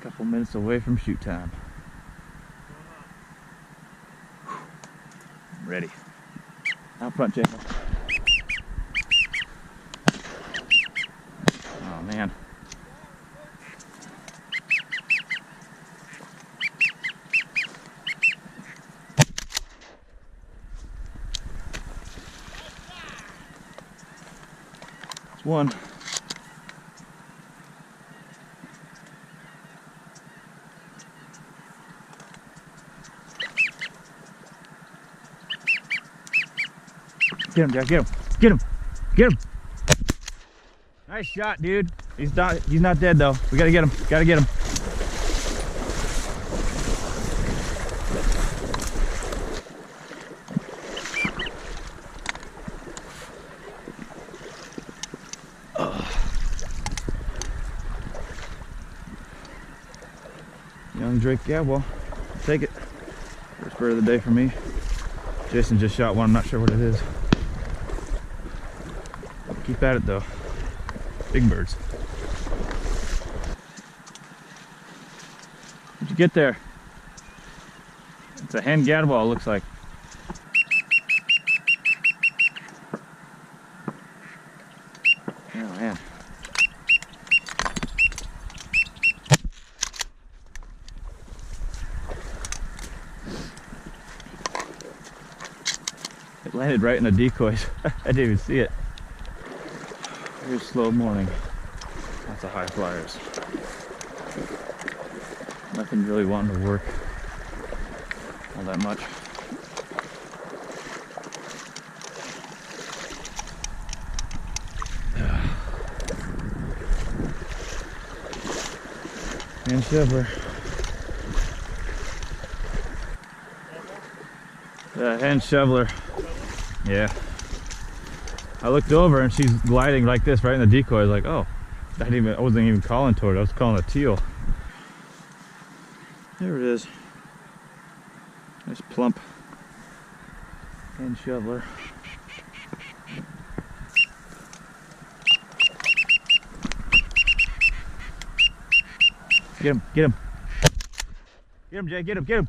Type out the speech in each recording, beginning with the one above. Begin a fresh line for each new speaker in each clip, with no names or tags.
Couple minutes away from shoot time. I'm ready. Out front, Jacob. Oh man. It's one. Get him, Jack, get him, get him, get him. Nice shot, dude. He's not dead though. We gotta get him, gotta get him. Young Drake, yeah, well, take it. First bird of the day for me. Jason just shot one, I'm not sure what it is. Keep at it though. Big birds. What'd you get there? It's a hen gadwall, it looks like. Oh man. It landed right in the decoys. I didn't even see it. Here's slow morning. Lots of high flyers. Nothing really wanting to work all that much. And shoveler. The hen shoveler. Yeah. I looked over and she's gliding like this right in the decoy. I was like, oh, I wasn't even calling toward it. I was calling a teal. There it is. Nice plump hen shoveler. Get him, get him. Get him, Jay, get him, get him.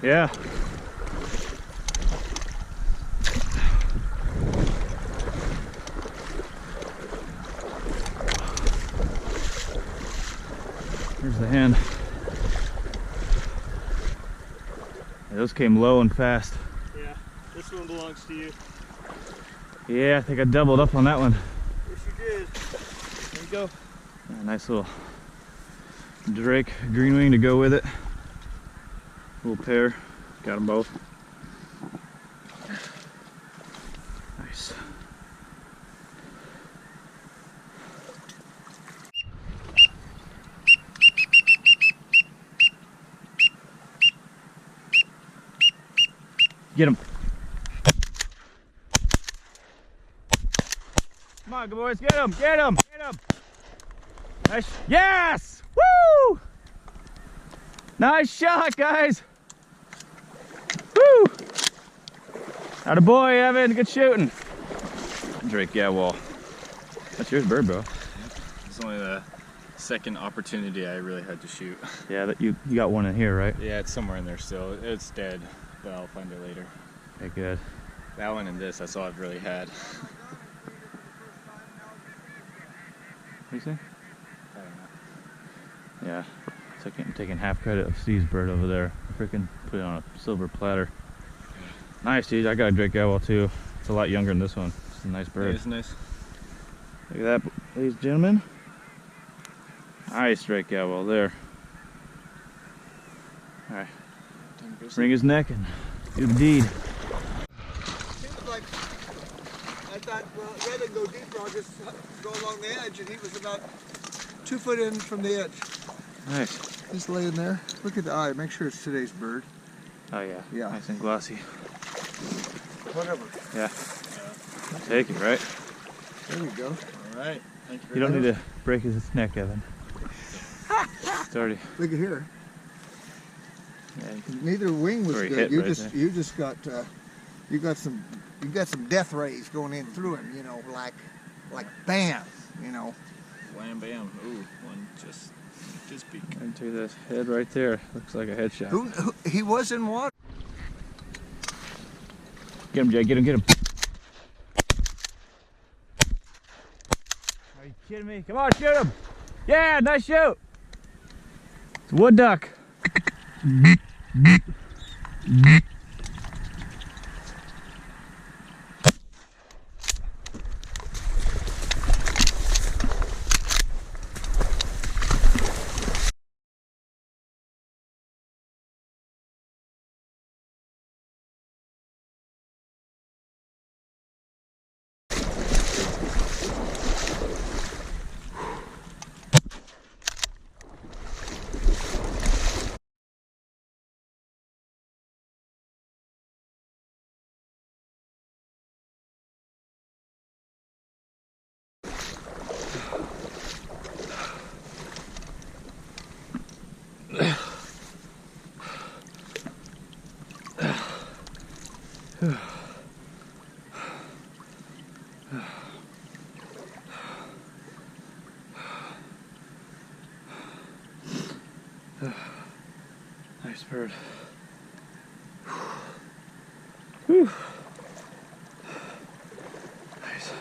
Yeah. Here's the hen. Yeah, those came low and fast.
Yeah, this one belongs to you.
Yeah, I think I doubled up on that one.
Yes, you did. There you go.
Yeah, nice little Drake green wing to go with it. Little pair. Got them both. Nice. Get him. Come on, good boys. Get him. Get him. Get him. Nice. Yes! Woo! Nice shot, guys. Woo! Atta boy, Evan. Good shooting. Drake Gadwall. That's yours, bird, bro.
It's only the second opportunity I really had to shoot.
Yeah, that you got one in here, right?
Yeah, it's somewhere in there still. It's dead, but I'll find it later.
Okay, good.
That one and this, that's all I've really had.
What do you say?
I don't know.
Yeah, it's like I'm taking half credit of Steve's bird over there. Freaking put it on a silver platter. Nice, dude. I got a Drake Gadwall too. It's a lot younger than this one. It's a nice bird.
Yeah, it's nice.
Look at that, ladies and gentlemen. Nice Drake Gadwall there. All right, bring his neck and Indeed.
Seems like I thought, well, rather than go deeper, I'll just go along the edge, and he was about 2 foot in from the edge.
Nice.
Just laying there. Look at the eye. Make sure it's today's bird.
Oh yeah.
Yeah.
Nice and glossy.
Whatever.
Yeah. Take it, right?
There we go.
All right. Thank you.
You don't need to break his neck, Evan. It's already.
Look at here.
Yeah,
Neither wing was
Where he
good.
hit
You
right
just
there.
you just got you got some death rays going in through him. You know, like bam. You know.
Wham bam. Ooh, one just peek.
into the head right there. Looks like a headshot.
Who he was in water.
Get him, Jay. Get him. Get him. Are you kidding me? Come on, shoot him. Yeah, nice shoot. It's a wood duck. Nice bird. Whew. Nice.